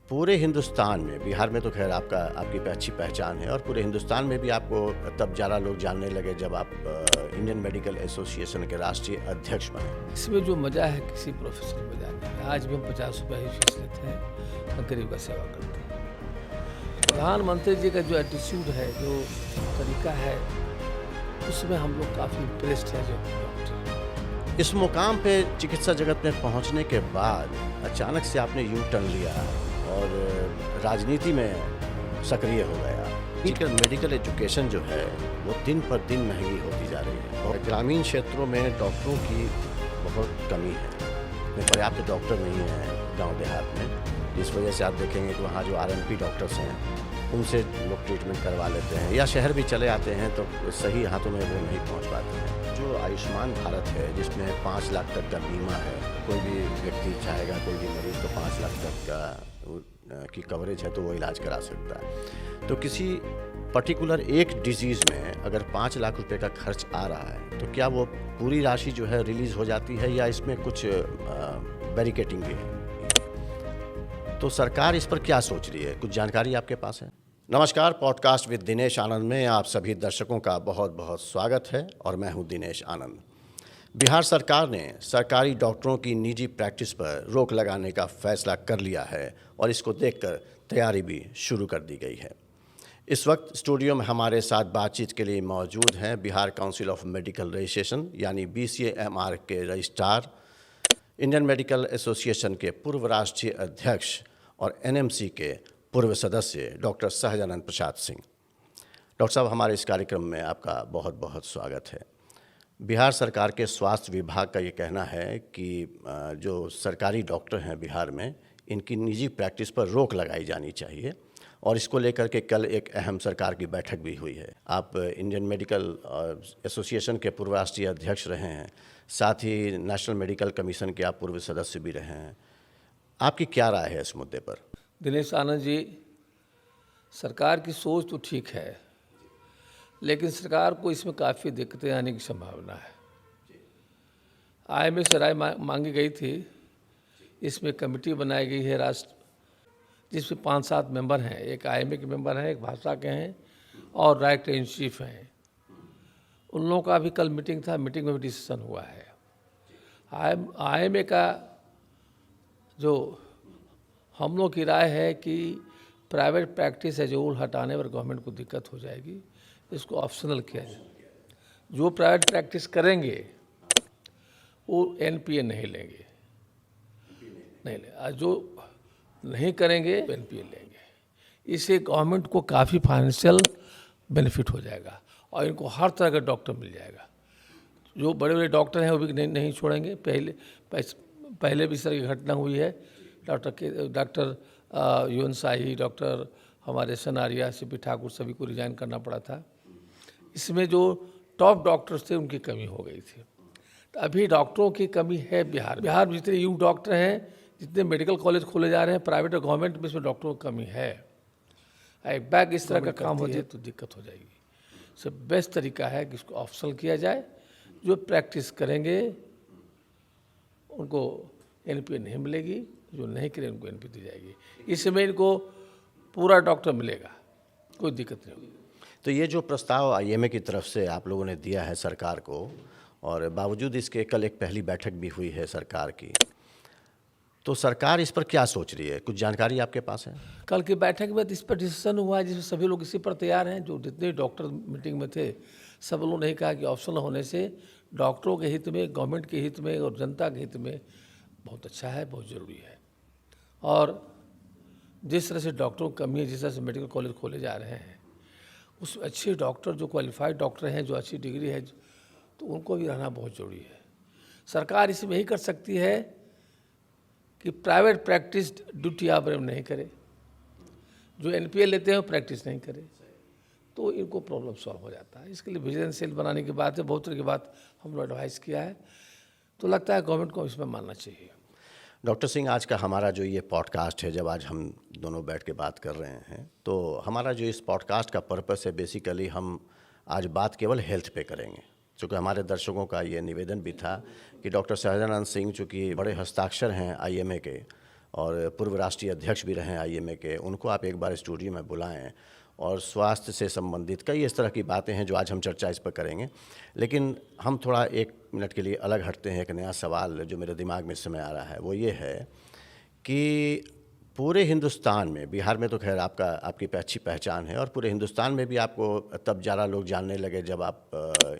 पूरे हिंदुस्तान में, बिहार में तो खैर आपकी अच्छी पहचान है, और पूरे हिंदुस्तान में भी आपको तब ज़्यादा लोग जानने लगे जब आप इंडियन मेडिकल एसोसिएशन के राष्ट्रीय अध्यक्ष बने। इसमें जो मज़ा है किसी प्रोफेसर में जाने में। आज भी हम 50 रुपये ही फीस लेते हैं और गरीब का सेवा करते हैं। प्रधानमंत्री जी का जो एटीट्यूड है, जो तरीका है, उसमें हम लोग काफ़ी इम्प्रेस्ड हैं। जो डॉक्टर इस मुकाम पे चिकित्सा जगत में पहुंचने के बाद अचानक से आपने यू टर्न लिया और राजनीति में सक्रिय हो गया। मेडिकल एजुकेशन जो है वो दिन पर दिन महंगी होती जा रही है और ग्रामीण क्षेत्रों में डॉक्टरों की बहुत कमी है। पर्याप्त डॉक्टर नहीं है गांव देहात में। इस वजह से आप देखेंगे कि वहाँ जो आरएमपी डॉक्टर्स हैं उनसे लोग ट्रीटमेंट करवा लेते हैं, या शहर भी चले आते हैं तो सही हाथों में वो नहीं पहुँच पाते हैं। जो आयुष्मान भारत है जिसमें 5 लाख तक का बीमा है, कोई भी व्यक्ति चाहेगा, कोई भी मरीज तो 5 लाख तक की कवरेज है तो वो इलाज करा सकता है। तो किसी पर्टिकुलर एक डिजीज़ में अगर 5 लाख रुपए का खर्च आ रहा है तो क्या वो पूरी राशि जो है रिलीज़ हो जाती है, या इसमें कुछ बैरिकेटिंग भी है? तो सरकार इस पर क्या सोच रही है? कुछ जानकारी आपके पास है? नमस्कार, पॉडकास्ट विद दिनेश आनंद में आप सभी दर्शकों का बहुत बहुत स्वागत है और मैं हूं दिनेश आनंद। बिहार सरकार ने सरकारी डॉक्टरों की निजी प्रैक्टिस पर रोक लगाने का फैसला कर लिया है और इसको देखकर तैयारी भी शुरू कर दी गई है। इस वक्त स्टूडियो में हमारे साथ बातचीत के लिए मौजूद हैं Bihar council of medical registration यानी BCMR के रजिस्ट्रार, इंडियन मेडिकल एसोसिएशन के पूर्व राष्ट्रीय अध्यक्ष और NMC के पूर्व सदस्य डॉक्टर सहजानंद प्रसाद सिंह। डॉक्टर साहब, हमारे इस कार्यक्रम में आपका बहुत बहुत स्वागत है। बिहार सरकार के स्वास्थ्य विभाग का ये कहना है कि जो सरकारी डॉक्टर हैं बिहार में, इनकी निजी प्रैक्टिस पर रोक लगाई जानी चाहिए, और इसको लेकर के कल एक अहम सरकार की बैठक भी हुई है। आप इंडियन मेडिकल एसोसिएशन के पूर्व राष्ट्रीय अध्यक्ष रहे हैं, साथ ही नेशनल मेडिकल कमीशन के आप पूर्व सदस्य भी रहे हैं। आपकी क्या राय है इस मुद्दे पर? दिनेश आनंद जी, सरकार की सोच तो ठीक है, लेकिन सरकार को इसमें काफ़ी दिक्कतें आने की संभावना है। IMA से राय मांगी गई थी। इसमें कमेटी बनाई गई है राष्ट्र, जिसमें 5-7 मेंबर हैं। एक IMA के मेंबर हैं, एक भाजपा के हैं और डायरेक्टर इन चीफ हैं। उन लोगों का भी कल मीटिंग था, मीटिंग में भी डिसीजन हुआ है। IMA का जो हम लोग की राय है कि प्राइवेट प्रैक्टिस एज रूल हटाने पर गवर्नमेंट को दिक्कत हो जाएगी, इसको ऑप्शनल किया जाए। जो प्राइवेट प्रैक्टिस करेंगे वो NPA नहीं लेंगे, जो नहीं करेंगे NPA लेंगे। इससे गवर्नमेंट को काफ़ी फाइनेंशियल बेनिफिट हो जाएगा और इनको हर तरह का डॉक्टर मिल जाएगा। जो बड़े बड़े डॉक्टर हैं वो भी नहीं छोड़ेंगे। पहले भी इस तरह की घटना हुई है। डॉक्टर UN शाही, डॉक्टर हमारे सनारिया, CP ठाकुर, सभी को रिजाइन करना पड़ा था। इसमें जो टॉप डॉक्टर्स थे उनकी कमी हो गई थी। तो अभी डॉक्टरों की कमी है बिहार में। जितने यूथ डॉक्टर हैं, जितने मेडिकल कॉलेज खोले जा रहे हैं प्राइवेट और गवर्नमेंट में, इसमें डॉक्टरों की कमी है। एक बैग इस तरह का काम हो जाए तो दिक्कत हो जाएगी। सबसे बेस्ट तरीका है कि इसको ऑप्शनल किया जाए। जो प्रैक्टिस करेंगे उनको NPA नहीं मिलेगी, जो नहीं करें उनको NPA दी जाएगी। इसमें इनको पूरा डॉक्टर मिलेगा, कोई दिक्कत नहीं होगी। तो ये जो प्रस्ताव IMA की तरफ से आप लोगों ने दिया है सरकार को, और बावजूद इसके कल एक पहली बैठक भी हुई है सरकार की, तो सरकार इस पर क्या सोच रही है? कुछ जानकारी आपके पास है? कल की बैठक में इस पर डिसीजन हुआ है, जिसमें सभी लोग इसी पर तैयार हैं। जो जितने डॉक्टर मीटिंग में थे, सब लोगों ने कहा कि ऑप्शनल होने से डॉक्टरों के हित में, गवर्नमेंट के हित में और जनता के हित में बहुत अच्छा है, बहुत ज़रूरी है। और जिस तरह से डॉक्टरों की कमी है, जिस तरह से मेडिकल कॉलेज खोले जा रहे हैं, उसमें अच्छे डॉक्टर, जो क्वालिफाइड डॉक्टर हैं, जो अच्छी डिग्री है, तो उनको भी रहना बहुत ज़रूरी है। सरकार इसमें यही कर सकती है कि प्राइवेट प्रैक्टिस ड्यूटी आवर नहीं करे, जो NPA लेते हैं वो प्रैक्टिस नहीं करे, तो इनको प्रॉब्लम सॉल्व हो जाता है। इसके लिए विजिलेंस सेल बनाने की बात है, बहुत तरह की बात हम लोग एडवाइस किया है। तो लगता है गवर्नमेंट को इसमें मानना चाहिए। डॉक्टर सिंह, आज का हमारा जो ये पॉडकास्ट है, जब आज हम दोनों बैठ के बात कर रहे हैं, तो हमारा जो इस पॉडकास्ट का पर्पस है, बेसिकली हम आज बात केवल हेल्थ पे करेंगे। चूँकि हमारे दर्शकों का ये निवेदन भी था कि डॉक्टर सहजानंद सिंह, चूँकि बड़े हस्ताक्षर हैं IMA के, और पूर्व राष्ट्रीय अध्यक्ष भी रहे हैं आईएमए के, उनको आप एक बार स्टूडियो में बुलाएं और स्वास्थ्य से संबंधित कई इस तरह की बातें हैं जो आज हम चर्चा इस पर करेंगे। लेकिन हम थोड़ा 1 मिनट के लिए अलग हटते हैं। एक नया सवाल जो मेरे दिमाग में इस समय आ रहा है वो ये है कि पूरे हिंदुस्तान में, बिहार में तो खैर आपकी अच्छी पहचान है, और पूरे हिंदुस्तान में भी आपको तब ज़्यादा लोग जानने लगे जब आप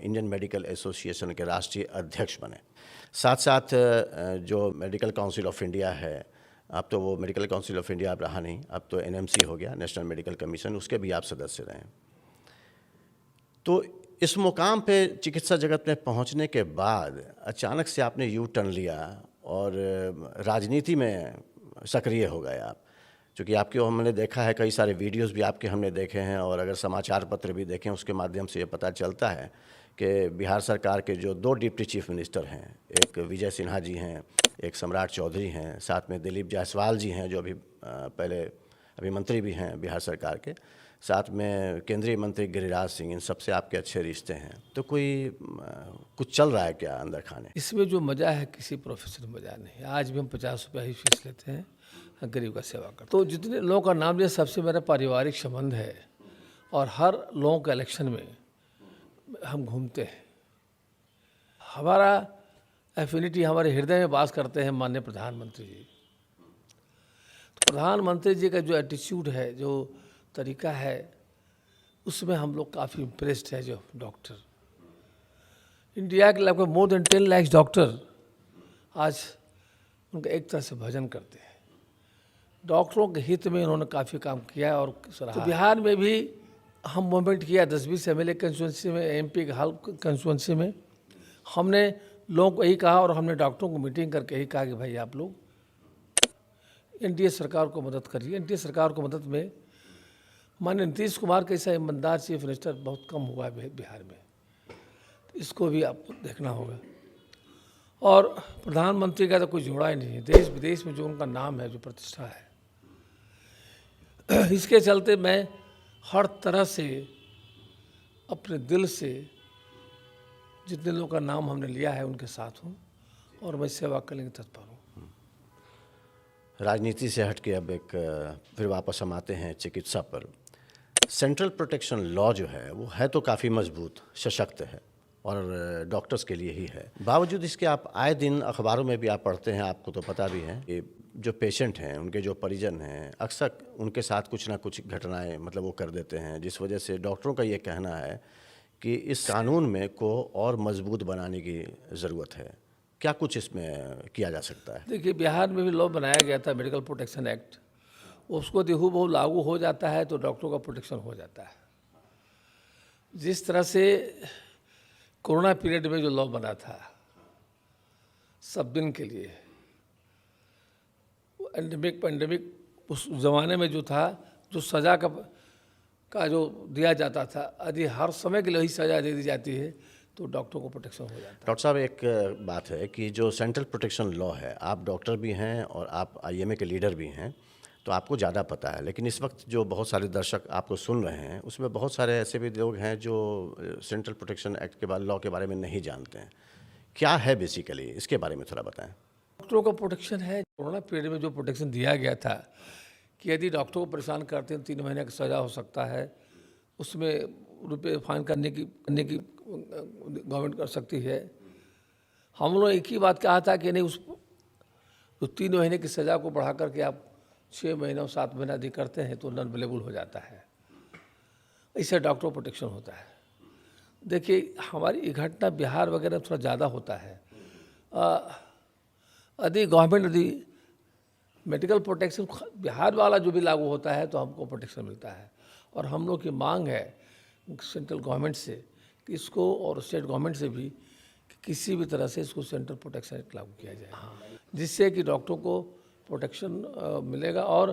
इंडियन मेडिकल एसोसिएशन के राष्ट्रीय अध्यक्ष बने। साथ साथ जो मेडिकल काउंसिल ऑफ इंडिया है, अब तो वो मेडिकल काउंसिल ऑफ इंडिया अब रहा नहीं, अब तो एनएमसी हो गया, नेशनल मेडिकल कमीशन, उसके भी आप सदस्य रहे। तो इस मुकाम पे चिकित्सा जगत में पहुंचने के बाद अचानक से आपने यू टर्न लिया और राजनीति में सक्रिय हो गए आप। क्योंकि आपके हमने देखा है, कई सारे वीडियोस भी आपके हमने देखे हैं, और अगर समाचार पत्र भी देखें उसके माध्यम से ये पता चलता है कि बिहार सरकार के जो 2 डिप्टी चीफ मिनिस्टर हैं, एक विजय सिन्हा जी हैं, एक सम्राट चौधरी हैं, साथ में दिलीप जायसवाल जी हैं जो अभी मंत्री भी हैं बिहार सरकार के, साथ में केंद्रीय मंत्री गिरिराज सिंह, इन सबसे आपके अच्छे रिश्ते हैं। तो कुछ चल रहा है क्या अंदर खाने? इसमें जो मज़ा है किसी प्रोफेसर में मज़ा नहीं। आज भी हम 50 रुपया ही फीस लेते हैं, गरीब का सेवा करते। तो जितने लोगों का नाम लिया, सबसे मेरा पारिवारिक संबंध है, और हर लोगों के इलेक्शन में हम घूमते हैं। हमारा एफिनिटी हमारे हृदय में वास करते हैं माननीय प्रधानमंत्री जी। तो प्रधानमंत्री जी का जो एटीट्यूड है, जो तरीका है, उसमें हम लोग काफ़ी इम्प्रेस्ड है। जो डॉक्टर इंडिया के लगभग मोर देन 10 लाख डॉक्टर आज उनका एक तरह से भजन करते हैं। डॉक्टरों के हित में उन्होंने काफ़ी काम किया है और सराहा। तो बिहार में भी हम मूवमेंट किया 10-20 एमएलए कंस्टिट्यूंसी में, एमपी के हाल कंस्टिट्यूंसी में। हमने लोगों को यही कहा और हमने डॉक्टरों को मीटिंग करके यही कहा कि भाई आप लोग एनडीए सरकार को मदद करिए। एनडीए सरकार को मदद में माननीय नीतीश कुमार के ऐसा ईमानदार चीफ मिनिस्टर बहुत कम हुआ है बिहार में, तो इसको भी आपको देखना होगा। और प्रधानमंत्री का तो कोई जोड़ा ही नहीं है। देश विदेश में जो उनका नाम है, जो प्रतिष्ठा है, इसके चलते मैं हर तरह से अपने दिल से जितने लोगों का नाम हमने लिया है उनके साथ हूँ, और मैं सेवा करने के तत्पर हूँ। राजनीति से हट के अब फिर वापस हम आते हैं चिकित्सा पर। सेंट्रल प्रोटेक्शन लॉ जो है वो है तो काफ़ी मजबूत, सशक्त है, और डॉक्टर्स के लिए ही है। बावजूद इसके आप आए दिन अखबारों में भी आप पढ़ते हैं, आपको तो पता भी है कि जो पेशेंट हैं, उनके जो परिजन हैं, अक्सर उनके साथ कुछ ना कुछ घटनाएं मतलब वो कर देते हैं, जिस वजह से डॉक्टरों का ये कहना है कि इस कानून में को और मजबूत बनाने की ज़रूरत है। क्या कुछ इसमें किया जा सकता है? देखिए, बिहार में भी लॉ बनाया गया था, मेडिकल प्रोटेक्शन एक्ट। उसको देहू बहु लागू हो जाता है तो डॉक्टरों का प्रोटेक्शन हो जाता है। जिस तरह से कोरोना पीरियड में जो लॉ बना था सब दिन के लिए, पेंडेमिक उस ज़माने में जो था, जो सज़ा का जो दिया जाता था, यदि हर समय के लिए ही सज़ा दे दी जाती है तो डॉक्टर को प्रोटेक्शन हो जाता है। डॉक्टर साहब, एक बात है कि जो सेंट्रल प्रोटेक्शन लॉ है, आप डॉक्टर भी हैं और आप आईएमए के लीडर भी हैं, तो आपको ज़्यादा पता है। लेकिन इस वक्त जो बहुत सारे दर्शक आपको सुन रहे हैं, उसमें बहुत सारे ऐसे भी लोग हैं जो सेंट्रल प्रोटेक्शन एक्ट के बाद लॉ के बारे में नहीं जानते हैं। क्या है बेसिकली, इसके बारे में थोड़ा बताएं। डॉक्टरों का प्रोटेक्शन है, कोरोना पीरियड में जो प्रोटेक्शन दिया गया था कि यदि डॉक्टर को परेशान करते हैं 3 महीने की सज़ा हो सकता है, उसमें रुपये फाइन करने की गवर्नमेंट कर सकती है। हम लोग एक ही बात कहा था कि नहीं, उस 3 महीने की सज़ा को बढ़ा करके आप 6 महीने और 7 महीना यदि करते हैं तो नॉन अवेलेबल हो जाता है। इससे डॉक्टर प्रोटेक्शन होता है। देखिए, हमारी ये घटना बिहार वगैरह थोड़ा ज़्यादा होता है। यदि गवर्नमेंट यदि मेडिकल प्रोटेक्शन बिहार वाला जो भी लागू होता है तो हमको प्रोटेक्शन मिलता है, और हम लोग की मांग है सेंट्रल गवर्नमेंट से कि इसको, और स्टेट गवर्नमेंट से भी, कि किसी भी तरह से इसको सेंट्रल प्रोटेक्शन एक्ट लागू किया जाए, जिससे कि डॉक्टरों को प्रोटेक्शन मिलेगा और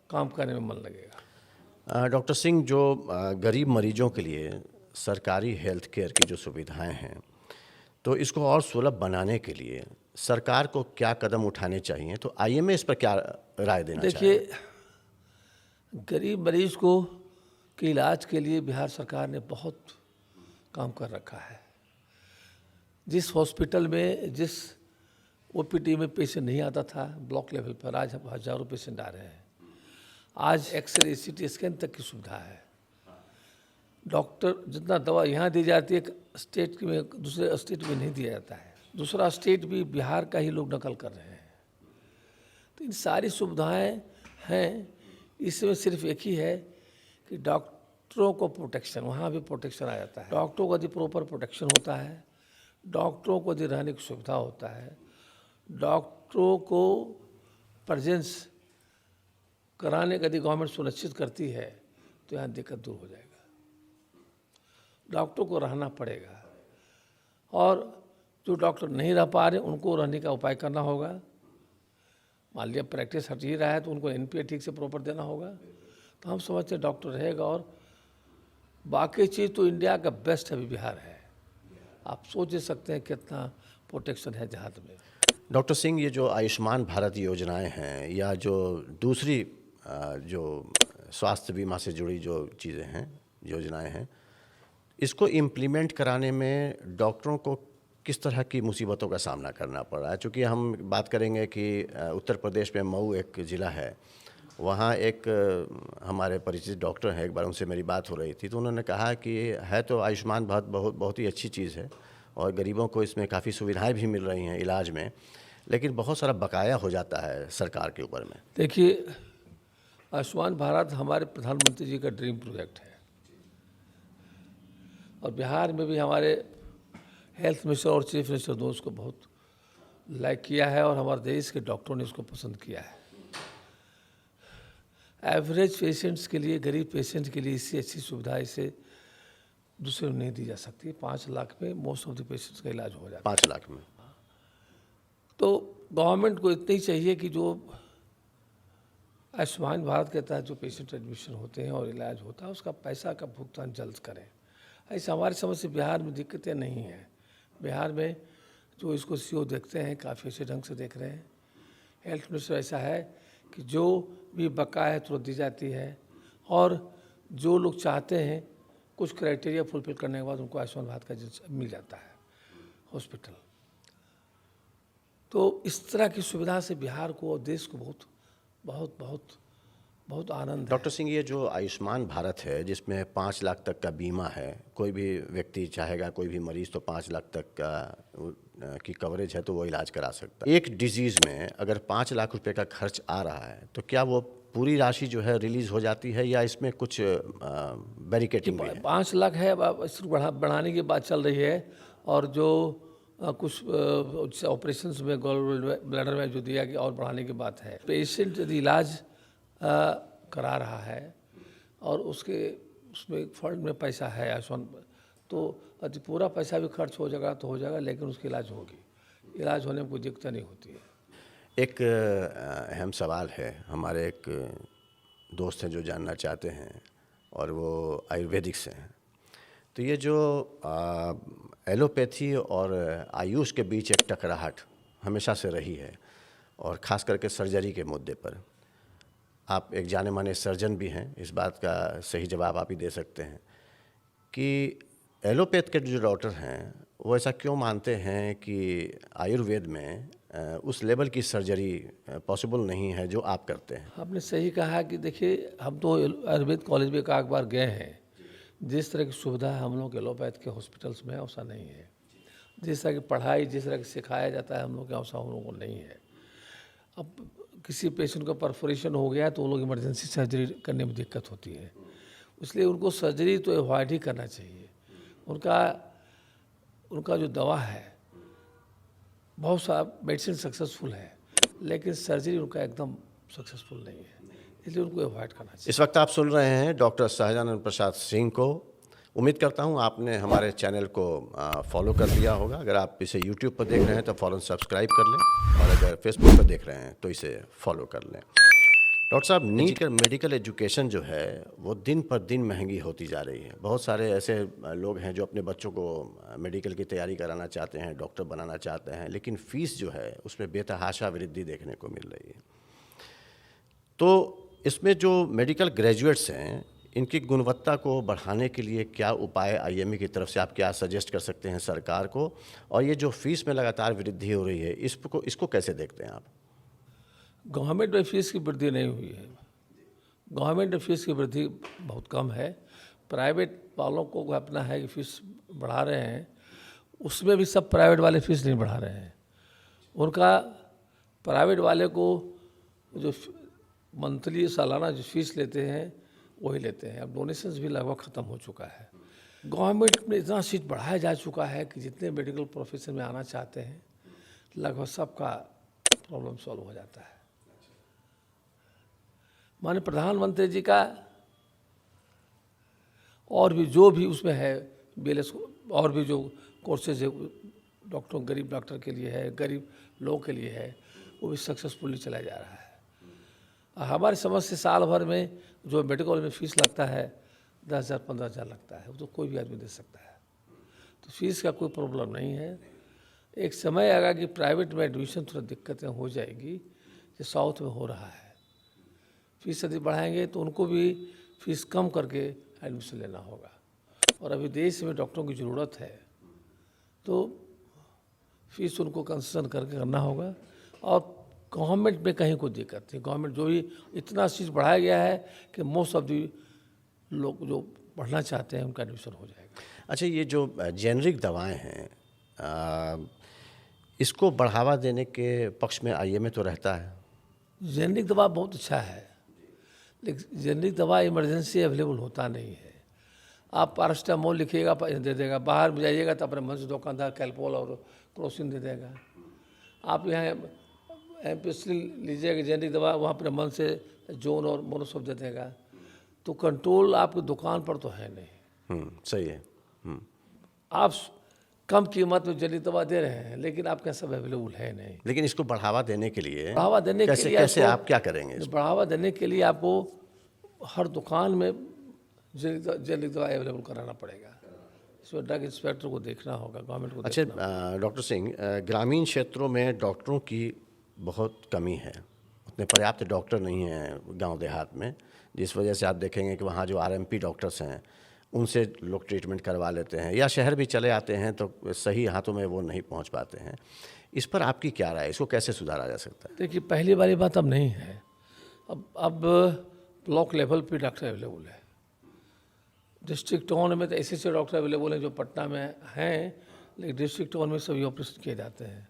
काम करने में मन लगेगा। डॉक्टर सिंह, जो गरीब मरीजों के लिए सरकारी हेल्थ केयर की जो सुविधाएं हैं, तो इसको और सुलभ बनाने के लिए सरकार को क्या कदम उठाने चाहिए? तो आईएमए इस पर क्या राय देना चाहिए? देखिए, गरीब मरीज को के इलाज के लिए बिहार सरकार ने बहुत काम कर रखा है। जिस हॉस्पिटल में, जिस ओपीडी में पेशेंट नहीं आता था ब्लॉक लेवल पर, आज हम हज़ारों पेशेंट आ रहे हैं। आज एक्सरे सीटी स्कैन तक की सुविधा है। डॉक्टर जितना दवा यहाँ दी जाती है स्टेट में, दूसरे स्टेट में नहीं दिया जाता है। दूसरा स्टेट भी बिहार का ही लोग नकल कर रहे हैं। तो इन सारी सुविधाएं हैं, इसमें सिर्फ एक ही है कि डॉक्टरों को प्रोटेक्शन, वहाँ भी प्रोटेक्शन आ जाता है। डॉक्टरों को यदि प्रॉपर प्रोटेक्शन होता है, डॉक्टरों को यदि रहने की सुविधा होता है, डॉक्टरों को प्रेजेंस कराने का यदि गवर्नमेंट सुनिश्चित करती है तो यहाँ दिक्कत दूर हो जाएगा। डॉक्टरों को रहना पड़ेगा, और जो डॉक्टर नहीं रह पा रहे उनको रहने का उपाय करना होगा। मान लिया प्रैक्टिस हट ही रहा है तो उनको एनपीए ठीक से प्रॉपर देना होगा, तो हम समझते हैं डॉक्टर रहेगा। और बाकी चीज़ तो इंडिया का बेस्ट अभी बिहार है। आप सोच ही सकते हैं कितना प्रोटेक्शन है जहाँ में। डॉक्टर सिंह, ये जो आयुष्मान भारत योजनाएं हैं या जो दूसरी जो स्वास्थ्य बीमा से जुड़ी जो चीज़ें हैं, योजनाएं हैं, इसको इम्प्लीमेंट कराने में डॉक्टरों को किस तरह की मुसीबतों का सामना करना पड़ रहा है? चूँकि हम बात करेंगे कि उत्तर प्रदेश में मऊ एक ज़िला है, वहाँ एक हमारे परिचित डॉक्टर हैं, एक बार उनसे मेरी बात हो रही थी तो उन्होंने कहा कि है तो आयुष्मान भारत बहुत ही अच्छी चीज़ है और गरीबों को इसमें काफ़ी सुविधाएं भी मिल रही हैं इलाज में, लेकिन बहुत सारा बकाया हो जाता है सरकार के ऊपर में। देखिए, आयुष्मान भारत हमारे प्रधानमंत्री जी का ड्रीम प्रोजेक्ट है, और बिहार में भी हमारे हेल्थ मिनिस्टर और चीफ मिनिस्टर दोनों इसको बहुत लाइक किया है, और हमारे देश के डॉक्टरों ने इसको पसंद किया है। एवरेज पेशेंट्स के लिए, गरीब पेशेंट के लिए इससे अच्छी सुविधा इसे दूसरे नहीं दी जा सकती। 5 लाख में मोस्ट ऑफ द पेशेंट्स का इलाज हो जाता है। 5 लाख में। तो गवर्नमेंट को इतना ही चाहिए कि जो आयुष्मान भारत के तहत जो पेशेंट एडमिशन होते हैं और इलाज होता है उसका पैसा का भुगतान जल्द करें। ऐसा हमारी समझ से बिहार में दिक्कतें नहीं हैं। बिहार में जो इसको सीओ देखते हैं काफ़ी अच्छे ढंग से देख रहे हैं। हेल्थ मिनिस्टर ऐसा है कि जो भी बकाया है तुरंत दी जाती है, और जो लोग चाहते हैं कुछ क्राइटेरिया फुलफिल करने के बाद उनको आयुष्मान भारत का मिल जाता है हॉस्पिटल। तो इस तरह की सुविधा से बिहार को और देश को बहुत बहुत बहुत बहुत आनंद है। डॉक्टर सिंह, ये जो आयुष्मान भारत है जिसमें 5 लाख तक का बीमा है, कोई भी व्यक्ति चाहेगा, कोई भी मरीज़ तो 5 लाख तक का की कवरेज है तो वो इलाज करा सकता है। एक डिजीज़ में अगर 5 लाख रुपए का खर्च आ रहा है तो क्या वो पूरी राशि जो है रिलीज़ हो जाती है या इसमें कुछ बैरिकेटिंग भी है? 5 लाख है, अब इसको बढ़ाने की बात चल रही है, और जो कुछ ऑपरेशंस में गॉल ब्लैडर में जो दिया गया और बढ़ाने की बात है। पेशेंट यदि इलाज करा रहा है और उसमें फंड में पैसा है आयुष्मान, तो यदि पूरा पैसा भी खर्च हो जाएगा तो हो जाएगा, लेकिन उसकी इलाज होगी। इलाज होने में कोई दिक्कत नहीं होती है। एक अहम सवाल है, हमारे एक दोस्त हैं जो जानना चाहते हैं और वो आयुर्वेदिक से हैं। तो ये जो एलोपैथी और आयुष के बीच एक टकराहट हमेशा से रही है, और ख़ास करके सर्जरी के मुद्दे पर आप एक जाने माने सर्जन भी हैं, इस बात का सही जवाब आप ही दे सकते हैं कि एलोपैथ के जो डॉक्टर हैं वो ऐसा क्यों मानते हैं कि आयुर्वेद में उस लेवल की सर्जरी पॉसिबल नहीं है जो आप करते हैं? आपने सही कहा कि देखिए, हम तो आयुर्वेद कॉलेज में एक बार गए हैं। जिस तरह की सुविधा है हम लोग के एलोपैथ के हॉस्पिटल्स में वैसा नहीं है। जिस तरह की पढ़ाई, जिस तरह की सिखाया जाता है हम लोग के वैसा हम लोगों को नहीं है। अब किसी पेशेंट को परफोरेशन हो गया तो वो लोग इमरजेंसी सर्जरी करने में दिक्कत होती है, इसलिए उनको सर्जरी तो अवॉइड ही करना चाहिए। उनका जो दवा है, बहुत सा मेडिसिन सक्सेसफुल है, लेकिन सर्जरी उनका एकदम सक्सेसफुल नहीं है, इसलिए उनको अवॉइड करना चाहिए। इस वक्त आप सुन रहे हैं डॉक्टर सहजानंद प्रसाद सिंह को। उम्मीद करता हूं आपने हमारे चैनल को फॉलो कर लिया होगा। अगर आप इसे यूट्यूब पर देख रहे हैं तो फ़ौरन सब्सक्राइब कर लें, और अगर फेसबुक पर देख रहे हैं तो इसे फॉलो कर लें। डॉक्टर साहब, मेडिकल एजुकेशन जो है वो दिन पर दिन महंगी होती जा रही है। बहुत सारे ऐसे लोग हैं जो अपने बच्चों को मेडिकल की तैयारी कराना चाहते हैं, डॉक्टर बनाना चाहते हैं, लेकिन फ़ीस जो है उसमें बेतहाशा वृद्धि देखने को मिल रही है। तो इसमें जो मेडिकल ग्रेजुएट्स हैं इनकी गुणवत्ता को बढ़ाने के लिए क्या उपाय आईएमए की तरफ से आप क्या सजेस्ट कर सकते हैं सरकार को, और ये जो फीस में लगातार वृद्धि हो रही है इसको कैसे देखते हैं आप? गवर्नमेंट में फीस की वृद्धि नहीं हुई है। गवर्नमेंट में फीस की वृद्धि बहुत कम है। प्राइवेट वालों को अपना है कि फीस बढ़ा रहे हैं, उसमें भी सब प्राइवेट वाले फीस नहीं बढ़ा रहे हैं। उनका प्राइवेट वाले को जो मंथली सालाना जो फीस लेते हैं वही लेते हैं। अब डोनेशंस भी लगभग ख़त्म हो चुका है। गवर्नमेंट में इतना सीट बढ़ाया जा चुका है कि जितने मेडिकल प्रोफेशन में आना चाहते हैं लगभग सबका प्रॉब्लम सॉल्व हो जाता है। माननीय प्रधानमंत्री जी का और भी जो भी उसमें है BLS और भी जो कोर्सेज है डॉक्टरों, गरीब डॉक्टर के लिए है, गरीब लोगों के लिए है, वो भी सक्सेसफुली चला जा रहा है। हमारी समझ से साल भर में जो मेडिकल में फ़ीस लगता है 10,000 15,000 लगता है, वो तो कोई भी आदमी दे सकता है। तो फीस का कोई प्रॉब्लम नहीं है। एक समय आएगा कि प्राइवेट में एडमिशन थोड़ा दिक्कतें हो जाएगी, जो साउथ में हो रहा है। फीस यदि बढ़ाएंगे तो उनको भी फीस कम करके एडमिशन लेना होगा। और अभी देश में डॉक्टरों की ज़रूरत है तो फीस उनको कंसेशन करके करना होगा। और गवर्नमेंट में कहीं कोई दिक्कत नहीं। गवर्नमेंट जो भी इतना चीज़ बढ़ाया गया है कि मोस्ट ऑफ दी लोग जो पढ़ना चाहते हैं उनका एडमिशन हो जाएगा। अच्छा, ये जो जेनरिक दवाएं हैं इसको बढ़ावा देने के पक्ष में आईएमए तो रहता है। जेनरिक दवा बहुत अच्छा है, लेकिन जेनरिक दवा इमरजेंसी अवेलेबल होता नहीं है। आप पैरास्टामोल लिखिएगा दे देगा, बाहर में जाइएगा तो अपने मन से दुकानदार कैल्पोल और क्रोसिन दे देगा। आप यहाँ एम्पिसिलिन लीजिएगा जेनरिक दवा, वहाँ अपने मन से जोन और मोनोसोप दे देगा। तो कंट्रोल आपकी दुकान पर तो है नहीं। सही है। आप कम कीमत में जेनरिक दवा दे रहे हैं लेकिन आपके सब अवेलेबल है नहीं। लेकिन इसको बढ़ावा देने के लिए कैसे आप क्या करेंगे? बढ़ावा देने के लिए आपको हर दुकान में जेनरिक दवा अवेलेबल कराना पड़ेगा। इसमें ड्रग इंस्पेक्टर को देखना होगा, गवर्नमेंट को। अच्छा डॉक्टर सिंह, ग्रामीण क्षेत्रों में डॉक्टरों की बहुत कमी है, उतने पर्याप्त डॉक्टर नहीं हैं गांव देहात में, जिस वजह से आप देखेंगे कि वहाँ जो आरएमपी डॉक्टर्स हैं उनसे लोग ट्रीटमेंट करवा लेते हैं, या शहर भी चले आते हैं तो सही हाथों में वो नहीं पहुँच पाते हैं। इस पर आपकी क्या राय है, इसको कैसे सुधारा जा सकता है? देखिए, पहली वाली बात अब नहीं है। अब ब्लॉक लेवल पे डॉक्टर अवेलेबल है। डिस्ट्रिक्ट टाउन में तो ऐसे डॉक्टर अवेलेबल हैं जो पटना में हैं, लेकिन डिस्ट्रिक्ट टाउन में सभी ऑपरेशन किए जाते हैं।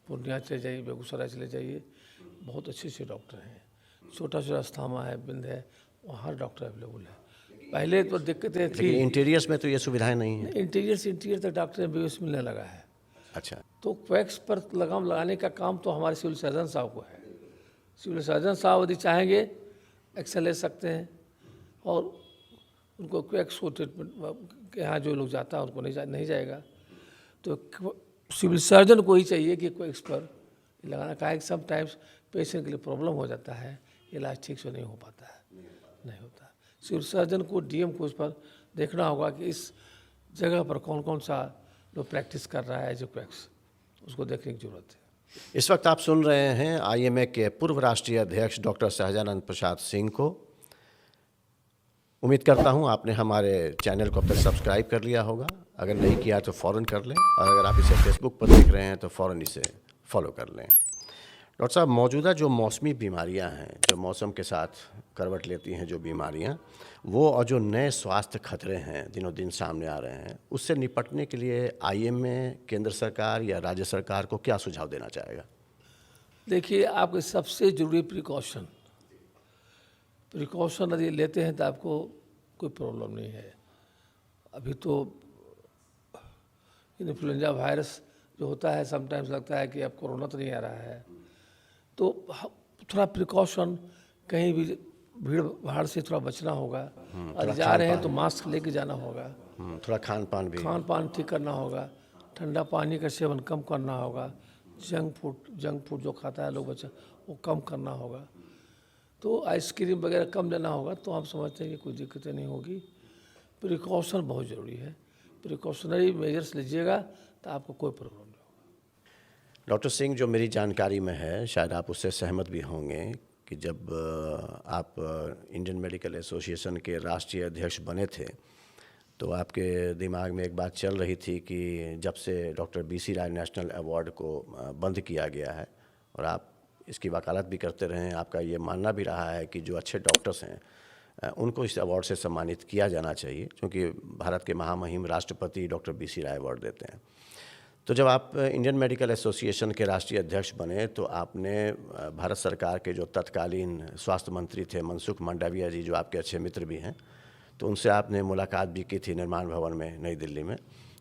पूर्णिया चले जाइए, बेगूसराय चले जाइए, बहुत अच्छे डॉक्टर हैं। छोटा छोटा अस्थामा है, बिंद है, वहाँ हर डॉक्टर अवेलेबल है। पहले तो दिक्कतें थी, लेकिन इंटीरियर्स में तो ये सुविधाएं नहीं हैं। इंटीरियर तक डॉक्टर MBBS मिलने लगा है। अच्छा, तो क्वैक्स पर लगाम लगाने का काम तो हमारे सिविल सर्जन साहब को है। सिविल सर्जन साहब यदि चाहेंगे एक्शन ले सकते हैं और उनको क्वैक्स को ट्रीटमेंट के यहाँ जो लोग जाता है उनको नहीं जाएगा। तो सिविल सर्जन को ही चाहिए कि क्वैक्स पर लगाना का है। समटाइम्स पेशेंट के लिए प्रॉब्लम हो जाता है, इलाज ठीक से नहीं हो पाता है, नहीं होता। सिविल सर्जन को DM को उस पर देखना होगा कि इस जगह पर कौन कौन सा लोग प्रैक्टिस कर रहा है जो क्वैक्स, उसको देखने की जरूरत है। इस वक्त आप सुन रहे हैं आईएमए के पूर्व राष्ट्रीय अध्यक्ष डॉक्टर सहजानंद प्रसाद सिंह को। उम्मीद करता हूं आपने हमारे चैनल को अब तक सब्सक्राइब कर लिया होगा। अगर नहीं किया तो फ़ौरन कर लें, और अगर आप इसे फेसबुक पर देख रहे हैं तो फ़ौरन इसे फॉलो कर लें। डॉक्टर साहब, मौजूदा जो मौसमी बीमारियां हैं, जो मौसम के साथ करवट लेती हैं जो बीमारियां, वो और जो नए स्वास्थ्य खतरे हैं दिनों दिन सामने आ रहे हैं, उससे निपटने के लिए आईएमए केंद्र सरकार या राज्य सरकार को क्या सुझाव देना चाहेगा? देखिए, आपके सबसे ज़रूरी प्रिकॉशन यदि लेते हैं तो आपको कोई प्रॉब्लम नहीं है। अभी तो इन्फ्लुएंजा वायरस जो होता है, समटाइम्स लगता है कि अब कोरोना तो नहीं आ रहा है, तो थोड़ा प्रिकॉशन, कहीं भी भीड़ भाड़ से थोड़ा बचना होगा। अगर जा रहे हैं तो मास्क लेके जाना होगा। थोड़ा खान पान ठीक करना होगा। ठंडा पानी का सेवन कम करना होगा। जंक फूड जो खाता है लोग बच्चा, वो कम करना होगा। तो आइसक्रीम वगैरह कम लेना होगा, तो हम समझते हैं कि कोई दिक्कतें नहीं होगी। प्रिकॉशन बहुत ज़रूरी है। प्रिकॉशनरी मेजर्स लीजिएगा तो आपको कोई प्रॉब्लम नहीं होगा। डॉक्टर सिंह, जो मेरी जानकारी में है, शायद आप उससे सहमत भी होंगे कि जब आप इंडियन मेडिकल एसोसिएशन के राष्ट्रीय अध्यक्ष बने थे तो आपके दिमाग में एक बात चल रही थी कि जब से डॉक्टर बीसी राय नेशनल अवार्ड को बंद किया गया है, और आप इसकी वकालत भी करते रहे हैं, आपका ये मानना भी रहा है कि जो अच्छे डॉक्टर्स हैं उनको इस अवार्ड से सम्मानित किया जाना चाहिए, क्योंकि भारत के महामहिम राष्ट्रपति डॉक्टर बीसी राय अवार्ड देते हैं। तो जब आप इंडियन मेडिकल एसोसिएशन के राष्ट्रीय अध्यक्ष बने तो आपने भारत सरकार के जो तत्कालीन स्वास्थ्य मंत्री थे मनसुख मंडाविया जी, जो आपके अच्छे मित्र भी हैं, तो उनसे आपने मुलाकात भी की थी निर्माण भवन में नई दिल्ली में,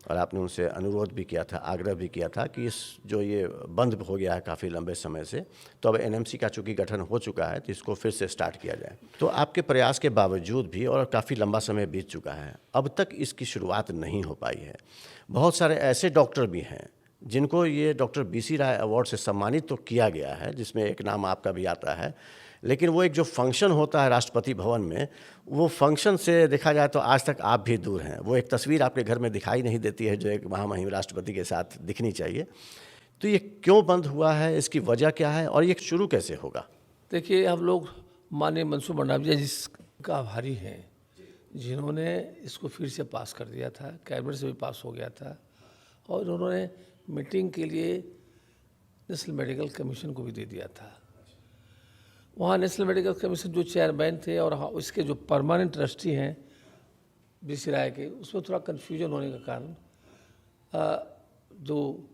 और आपने उनसे अनुरोध भी किया था, आग्रह भी किया था कि इस जो ये बंद हो गया है काफ़ी लंबे समय से, तो अब एनएमसी का चूँकि गठन हो चुका है तो इसको फिर से स्टार्ट किया जाए। तो आपके प्रयास के बावजूद भी, और काफ़ी लंबा समय बीत चुका है, अब तक इसकी शुरुआत नहीं हो पाई है। बहुत सारे ऐसे डॉक्टर भी हैं जिनको ये डॉक्टर बीसी राय अवार्ड से सम्मानित तो किया गया है, जिसमें एक नाम आपका भी आता है, लेकिन वो एक जो फंक्शन होता है राष्ट्रपति भवन में, वो फंक्शन से देखा जाए तो आज तक आप भी दूर हैं। वो एक तस्वीर आपके घर में दिखाई नहीं देती है जो एक महामहिम राष्ट्रपति के साथ दिखनी चाहिए। तो ये क्यों बंद हुआ है, इसकी वजह क्या है, और ये शुरू कैसे होगा? देखिए, हम लोग माननीय मनसुख मंडाविया जिसका आभारी हैं, जिन्होंने इसको फिर से पास कर दिया था, कैबिनेट से भी पास हो गया था, और उन्होंने मीटिंग के लिए नेशनल मेडिकल कमीशन को भी दे दिया था। वहाँ नेशनल मेडिकल कमीशन जो चेयरमैन थे और इसके जो परमानेंट ट्रस्टी हैं बीसी राय के, उसमें थोड़ा कन्फ्यूजन होने का कारण जो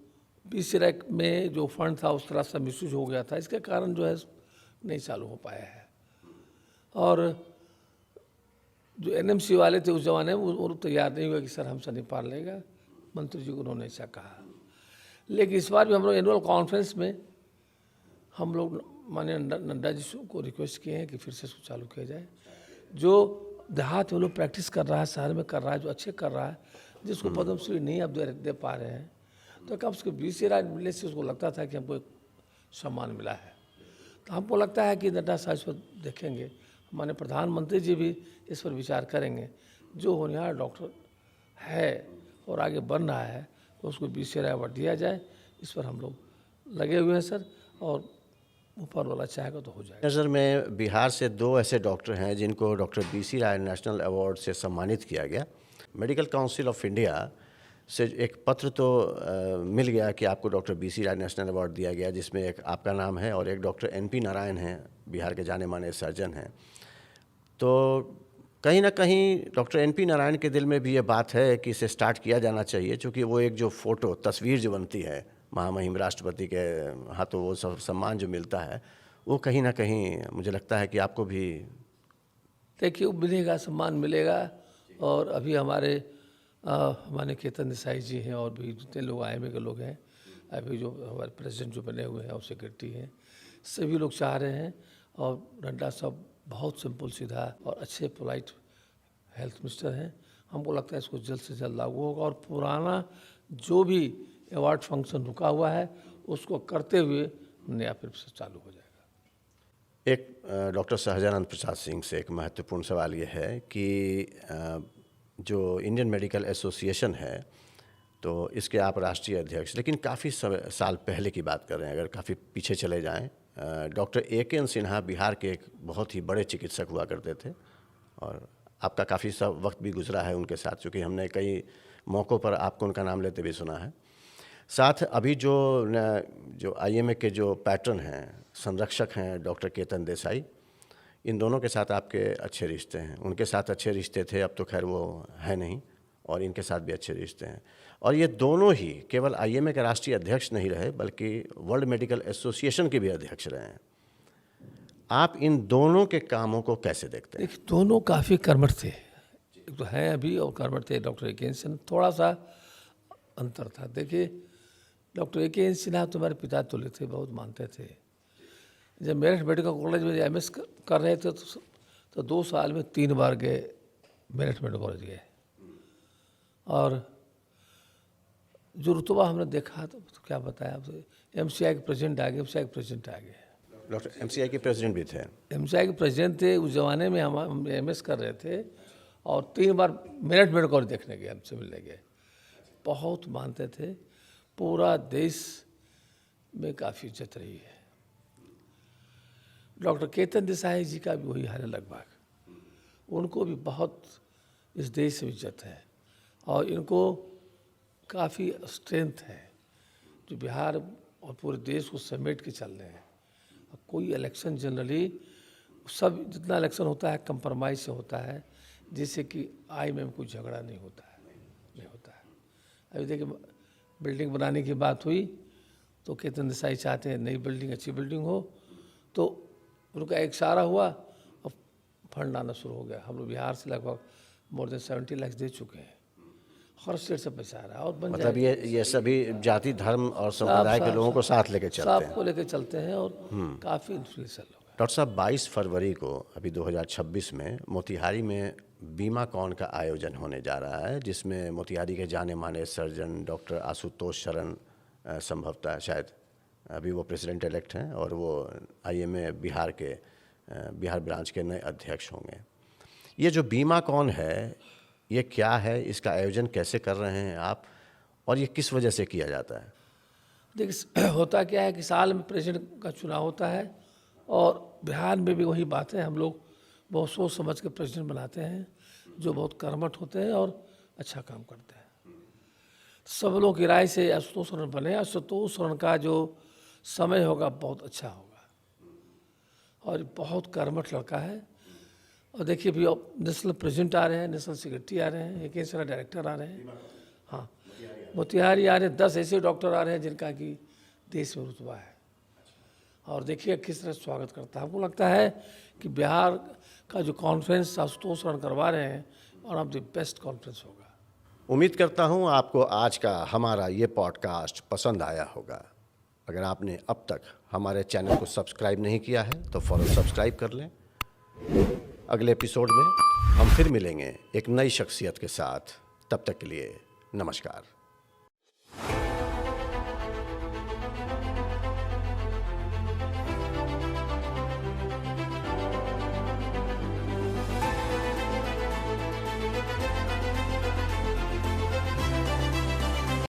बीसी राय में जो फंड था उस तरह से मिसयूज हो गया था, इसके कारण जो है नहीं चालू हो पाया है। और जो एनएमसी वाले थे उस जमाने में वो तैयार नहीं हुए कि सर हमसे नहीं पार लेगा, मंत्री जी को उन्होंने ऐसा कहा। लेकिन इस बार भी हम लोग एनुअल कॉन्फ्रेंस में हम लोग माननीय नड्डा जी को रिक्वेस्ट किए हैं कि फिर से इसको चालू किया जाए। जो देहात में लोग प्रैक्टिस कर रहा है, शहर में कर रहा है, जो अच्छे कर रहा है, जिसको पद्मश्री नहीं अब दे पा रहे हैं, तो कम से कम बीसी राय मिलने से उसको लगता था कि हमको एक सम्मान मिला है। तो हमको लगता है कि नड्डा साहब इस पर देखेंगे, हमारे प्रधानमंत्री जी भी इस पर विचार करेंगे। जो होनहार डॉक्टर है और आगे बन रहा है तो उसको बीसी राय अवार्ड दिया जाए, इस पर हम लोग लगे हुए हैं सर, और ऊपर वाला चाहेगा तो हो जाएगा। नज़र में बिहार से दो ऐसे डॉक्टर हैं जिनको डॉक्टर बीसी राय नेशनल अवार्ड से सम्मानित किया गया। मेडिकल काउंसिल ऑफ इंडिया से एक पत्र तो मिल गया कि आपको डॉक्टर बीसी राय नेशनल अवार्ड दिया गया, जिसमें एक आपका नाम है और एक डॉक्टर एनपी नारायण हैं, बिहार के जाने माने सर्जन हैं। तो कहीं ना कहीं डॉक्टर एनपी नारायण के दिल में भी ये बात है कि इसे स्टार्ट किया जाना चाहिए, क्योंकि वो एक जो फ़ोटो तस्वीर जो बनती है महामहिम राष्ट्रपति के हाथों, वो सम्मान जो मिलता है, वो कहीं ना कहीं मुझे लगता है कि आपको भी देखिए मिलेगा, सम्मान मिलेगा। और अभी हमारे केतन देसाई जी हैं और भी जितने लोग IMA के लोग हैं, अभी जो हमारे प्रेसिडेंट जो बने हुए हैं और सेक्रेटरी हैं, सभी लोग चाह रहे हैं। और नड्डा साहब बहुत सिंपल सीधा और अच्छे पोलाइट हेल्थ मिनिस्टर हैं। हमको लगता है इसको जल्द से जल्द लागू होगा, और पुराना जो भी अवार्ड फंक्शन रुका हुआ है उसको करते हुए नया फिर से चालू हो जाएगा। एक डॉक्टर सहजानंद प्रसाद सिंह से एक महत्वपूर्ण सवाल ये है कि जो इंडियन मेडिकल एसोसिएशन है तो इसके आप राष्ट्रीय अध्यक्ष, लेकिन काफ़ी साल पहले की बात कर रहे हैं, अगर काफ़ी पीछे चले जाएं, डॉक्टर AK सिन्हा बिहार के एक बहुत ही बड़े चिकित्सक हुआ करते थे, और आपका काफ़ी सब वक्त भी गुजरा है उनके साथ, चूँकि हमने कई मौक़ों पर आपको उनका नाम लेते भी सुना है। साथ अभी जो IMA के जो पैटर्न हैं, संरक्षक हैं डॉक्टर केतन देसाई, इन दोनों के साथ आपके अच्छे रिश्ते हैं। उनके साथ अच्छे रिश्ते थे, अब तो खैर वो है नहीं, और इनके साथ भी अच्छे रिश्ते हैं। और ये दोनों ही केवल IMA के राष्ट्रीय अध्यक्ष नहीं रहे, बल्कि वर्ल्ड मेडिकल एसोसिएशन के भी अध्यक्ष रहे हैं। आप इन दोनों के कामों को कैसे देखते हैं? देखिए दोनों काफ़ी कर्मठ थे, एक तो हैं अभी और कर्मठ थे। डॉक्टर AK सिन्हा थोड़ा सा अंतर था। देखिए डॉक्टर AK सिन्हा तो हमारे पिता तुल्य थे, बहुत मानते थे। जब मेरठ मेडिकल कॉलेज में MS कर रहे थे तो 2 साल में 3 बार गए, मेरठ मेडिकल कॉलेज गए। और जो रुतबा हमने देखा तो क्या बताया आपसे, MCI के प्रेसिडेंट आ गए, MCI के प्रेसिडेंट आ गए। डॉक्टर MCI के प्रेसिडेंट भी थे। MCI के प्रेसिडेंट थे उस ज़माने में, हम MS कर रहे थे, और 3 बार मेरठ मेडिकल कॉलेज देखने गए, हमसे मिलने गए। बहुत मानते थे, पूरा देश में काफ़ी इज्जत रही है। डॉक्टर केतन देसाई जी का भी वही हाल है लगभग। उनको भी बहुत इस देश से इज्जत है और इनको काफ़ी स्ट्रेंथ है जो बिहार और पूरे देश को समेट के चल रहे हैं। और कोई इलेक्शन जनरली सब जितना इलेक्शन होता है कंप्रोमाइज से होता है, जिससे कि आई में कोई झगड़ा नहीं होता है। अभी देखिए बिल्डिंग बनाने की बात हुई तो केतन देसाई चाहते हैं नई बिल्डिंग, अच्छी बिल्डिंग हो, तो उनका एक इशारा हुआ और फंड आना शुरू हो गया। हम लोग बिहार से लगभग मोर देन 70 लाख दे चुके हैं, हर स्टेट से पैसा आ रहा है और बन मतलब ये सभी जाति धर्म और संप्रदाय के लोगों को साथ लेके चलते हैं, सबको लेके चलते हैं और काफ़ी इन्फ्लुएंशियल लोग हैं। डॉक्टर साहब 22 फरवरी को अभी 2026 में मोतिहारी में बीमाकॉन का आयोजन होने जा रहा है, जिसमें मोतिहारी के जाने माने सर्जन डॉक्टर आशुतोष शरण संभवतः शायद अभी वो प्रेसिडेंट इलेक्ट हैं और वो IMA बिहार ब्रांच के नए अध्यक्ष होंगे। ये जो बीमाकॉन है ये क्या है, इसका आयोजन कैसे कर रहे हैं आप और ये किस वजह से किया जाता है? देखिए होता क्या है कि साल में प्रेसिडेंट का चुनाव होता है और बिहार में भी वही बात है, हम लोग बहुत सोच समझ के प्रेसिडेंट बनाते हैं जो बहुत कर्मठ होते हैं और अच्छा काम करते हैं। सब लोगों की राय से आशुतोष शरण बने। आशुतोष शरण का जो समय होगा बहुत अच्छा होगा और बहुत कर्मठ लड़का है। और देखिए भी अब नेशनल प्रेसिडेंट आ रहे हैं, नेशनल सेक्रेटरी आ रहे हैं, एक ऐसा डायरेक्टर आ रहे हैं, हाँ मोतिहारी आ रहे हैं, 10 ऐसे डॉक्टर आ रहे हैं जिनका कि देश में रुतबा है। और देखिए किस तरह स्वागत करता है। हमको लगता है कि बिहार का जो कॉन्फ्रेंस आशुतोष शरण करवा रहे हैं और अब द बेस्ट कॉन्फ्रेंस होगा। उम्मीद करता हूँ आपको आज का हमारा ये पॉडकास्ट पसंद आया होगा। अगर आपने अब तक हमारे चैनल को सब्सक्राइब नहीं किया है तो फौरन सब्सक्राइब कर लें। अगले एपिसोड में हम फिर मिलेंगे एक नई शख्सियत के साथ। तब तक के लिए नमस्कार।